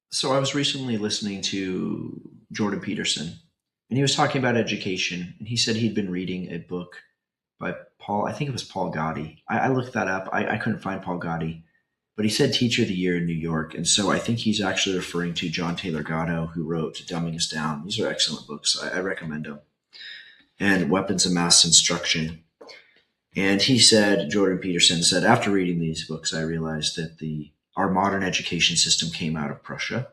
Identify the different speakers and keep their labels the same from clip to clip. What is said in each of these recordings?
Speaker 1: So I was recently listening to Jordan Peterson, and he was talking about education, and he said he'd been reading a book by Paul. I think it was Paul Gotti. I looked that up. I couldn't find Paul Gotti, but he said Teacher of the Year in New York, and so I think he's actually referring to John Taylor Gatto, who wrote Dumbing Us Down. These are excellent books. I recommend them. And Weapons of Mass Instruction. And he said, Jordan Peterson said, after reading these books, I realized that the our modern education system came out of Prussia,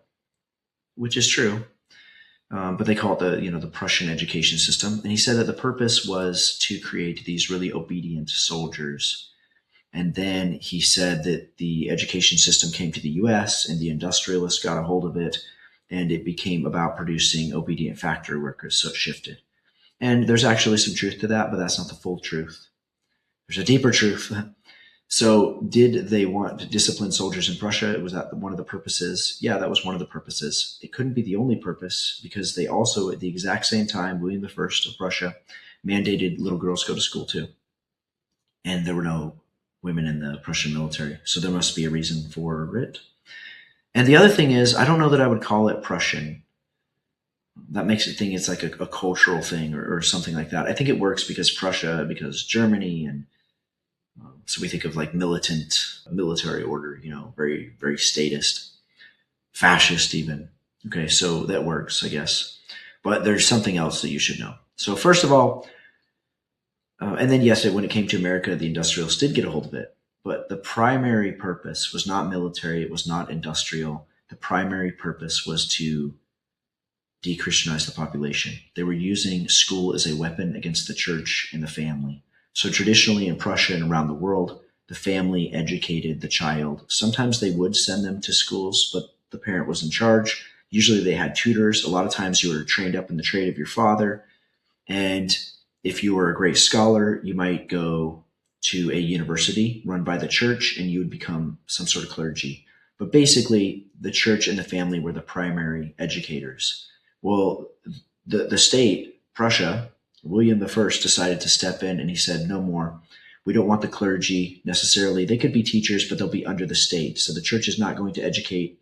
Speaker 1: which is true. But they call it the Prussian education system. And he said that the purpose was to create these really obedient soldiers. And then he said that the education system came to the U.S. and the industrialists got a hold of it, and it became about producing obedient factory workers. So it shifted. And there's actually some truth to that, but that's not the full truth. There's a deeper truth. So, did they want to discipline soldiers in Prussia? Was that one of the purposes? Yeah, that was one of the purposes. It couldn't be the only purpose because they also, at the exact same time, William the First of Prussia mandated little girls go to school too, and there were no women in the Prussian military, so there must be a reason for it. And the other thing is, I don't know that I would call it Prussian. That makes it think it's like a cultural thing or something like that. I think it works because Prussia, because Germany, and so we think of like militant military order, very, very statist, fascist even. Okay, so that works, I guess. But there's something else that you should know. So first of all, and then yes, when it came to America, the industrialists did get a hold of it. But the primary purpose was not military, it was not industrial. The primary purpose was to de-Christianize the population. They were using school as a weapon against the church and the family. So traditionally in Prussia and around the world, the family educated the child. Sometimes they would send them to schools, but the parent was in charge. Usually they had tutors. A lot of times you were trained up in the trade of your father. And if you were a great scholar, you might go to a university run by the church and you would become some sort of clergy. But basically, the church and the family were the primary educators. Well, the state, Prussia, William the First decided to step in and he said, no more. We don't want the clergy necessarily. They could be teachers, but they'll be under the state. So the church is not going to educate,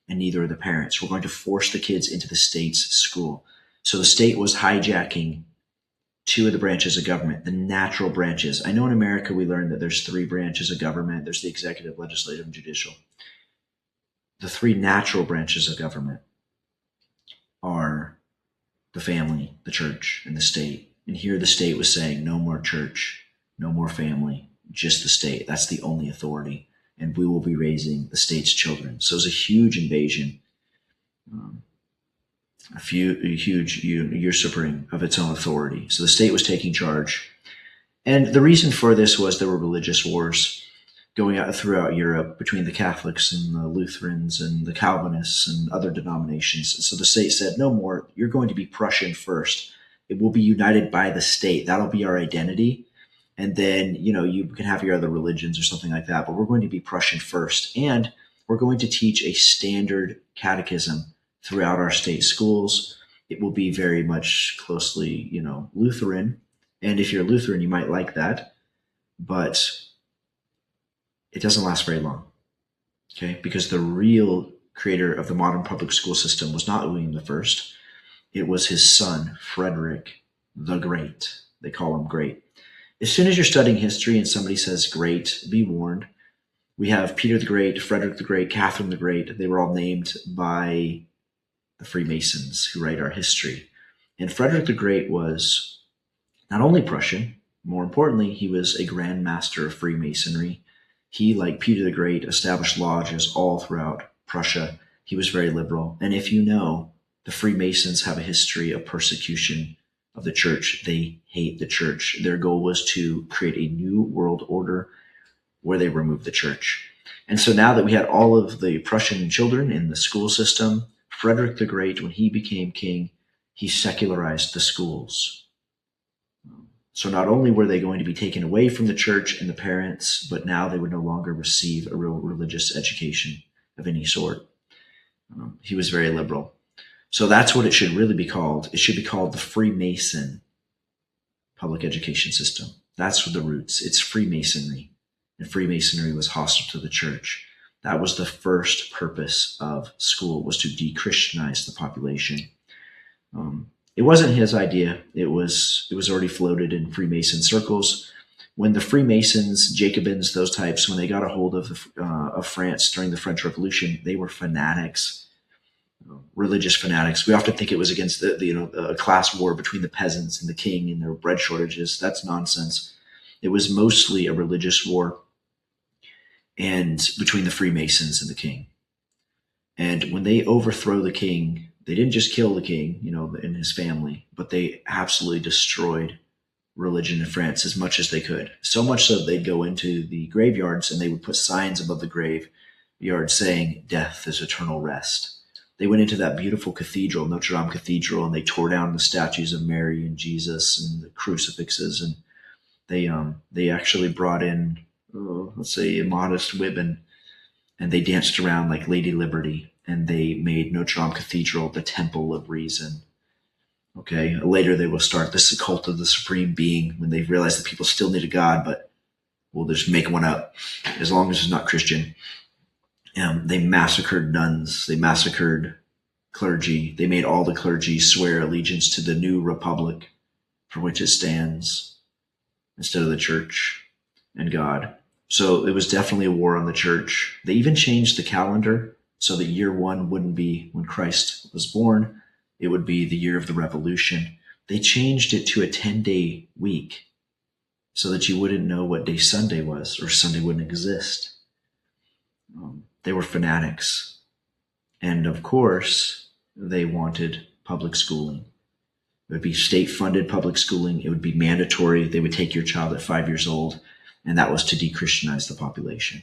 Speaker 1: and neither are the parents. We're going to force the kids into the state's school. So the state was hijacking two of the branches of government, the natural branches. I know in America we learned that there's three branches of government. There's the executive, legislative, and judicial. The three natural branches of government are the family, the church, and the state. And here the state was saying, no more church, no more family, just the state. That's the only authority. And we will be raising the state's children. So it was a huge invasion, a huge usurping of its own authority. So the state was taking charge. And the reason for this was there were religious wars going out throughout Europe between the Catholics and the Lutherans and the Calvinists and other denominations. And so the state said, no more, you're going to be Prussian first. It will be united by the state. That'll be our identity. And then, you can have your other religions or something like that, but we're going to be Prussian first. And we're going to teach a standard catechism throughout our state schools. It will be very much closely, Lutheran. And if you're Lutheran, you might like that. But it doesn't last very long, okay? Because the real creator of the modern public school system was not William the First. It was his son, Frederick the Great. They call him Great. As soon as you're studying history and somebody says Great, be warned. We have Peter the Great, Frederick the Great, Catherine the Great. They were all named by the Freemasons who write our history. And Frederick the Great was not only Prussian, more importantly, he was a Grand Master of Freemasonry. He, like Peter the Great, established lodges all throughout Prussia. He was very liberal. And if you know, the Freemasons have a history of persecution of the church. They hate the church. Their goal was to create a new world order where they remove the church. And so now that we had all of the Prussian children in the school system, Frederick the Great, when he became king, he secularized the schools. So not only were they going to be taken away from the church and the parents, but now they would no longer receive a real religious education of any sort. He was very liberal. So that's what it should really be called. It should be called the Freemason public education system. That's the roots. It's Freemasonry. And Freemasonry was hostile to the church. That was the first purpose of school, was to de-Christianize the population. It wasn't his idea. It was already floated in Freemason circles. When the Freemasons, Jacobins, those types, when they got a hold of France during the French Revolution, they were fanatics, religious fanatics. We often think it was against a class war between the peasants and the king and their bread shortages. That's nonsense. It was mostly a religious war, and between the Freemasons and the king. And when they overthrow the king, they didn't just kill the king, and his family, but they absolutely destroyed religion in France as much as they could. So much so they'd go into the graveyards and they would put signs above the graveyard saying, "Death is eternal rest." They went into that beautiful cathedral, Notre Dame Cathedral, and they tore down the statues of Mary and Jesus and the crucifixes, and they actually brought in, let's say, immodest women, and they danced around like Lady Liberty, and they made Notre Dame Cathedral the temple of reason. Okay, later they will start this cult of the supreme being when they realize that people still need a God, but we'll just make one up as long as it's not Christian. They massacred nuns, they massacred clergy, they made all the clergy swear allegiance to the new republic for which it stands instead of the church and God. So it was definitely a war on the church. They even changed the calendar so that year one wouldn't be when Christ was born. It would be the year of the revolution. They changed it to a 10-day week so that you wouldn't know what day Sunday was, or Sunday wouldn't exist. They were fanatics. And of course, they wanted public schooling. It would be state-funded public schooling. It would be mandatory. They would take your child at 5 years old, and that was to de-Christianize the population.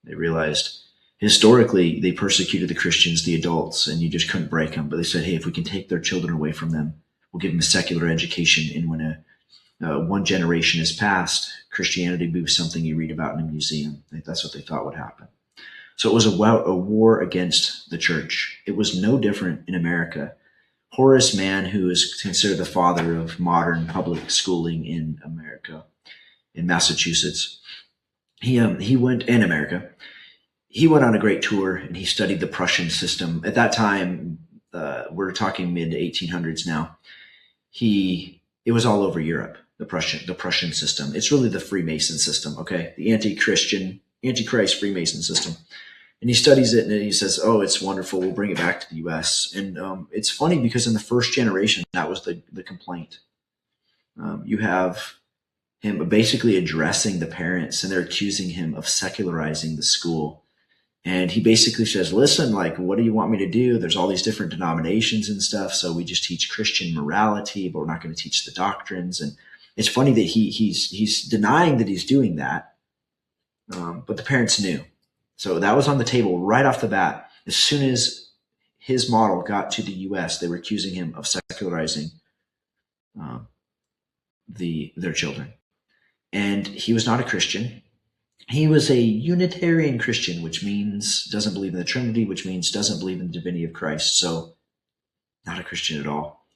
Speaker 1: They realized historically they persecuted the Christians, the adults, and you just couldn't break them. But they said, hey, if we can take their children away from them, we'll give them a secular education. And when one generation has passed, Christianity will be something you read about in a museum. That's what they thought would happen. So it was a war against the church. It was no different in America. Horace Mann, who is considered the father of modern public schooling in America, in Massachusetts, he went in America. He went on a great tour and he studied the Prussian system. At that time, we're talking mid 1800s now. It was all over Europe, the Prussian system. It's really the Freemason system, okay? The Antichrist Freemason system. And he studies it and he says, oh, it's wonderful. We'll bring it back to the US. And it's funny because in the first generation, that was the complaint. You have him basically addressing the parents, and they're accusing him of secularizing the school. And he basically says, listen, like, what do you want me to do? There's all these different denominations and stuff. So we just teach Christian morality, but we're not going to teach the doctrines. And it's funny that he's denying that he's doing that. But the parents knew. So that was on the table right off the bat. As soon as his model got to the US, they were accusing him of secularizing their children. And he was not a Christian. He was a Unitarian Christian, which means doesn't believe in the Trinity, which means doesn't believe in the divinity of Christ. So not a Christian at all.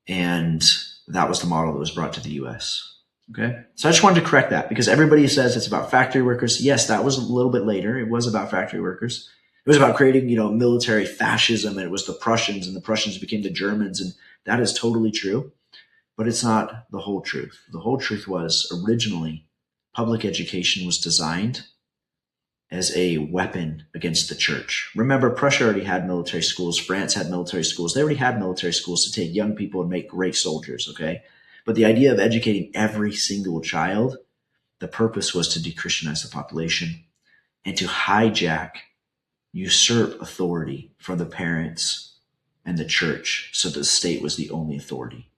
Speaker 1: And that was the model that was brought to the US. Okay. So I just wanted to correct that because everybody says it's about factory workers. Yes, that was a little bit later. It was about factory workers. It was about creating, military fascism, and it was the Prussians, and the Prussians became the Germans. And that is totally true, but it's not the whole truth. The whole truth was originally public education was designed as a weapon against the church. Remember, Prussia already had military schools. France had military schools. They already had military schools to take young people and make great soldiers. Okay. But the idea of educating every single child, the purpose was to de-Christianize the population and to usurp authority from the parents and the church so that the state was the only authority.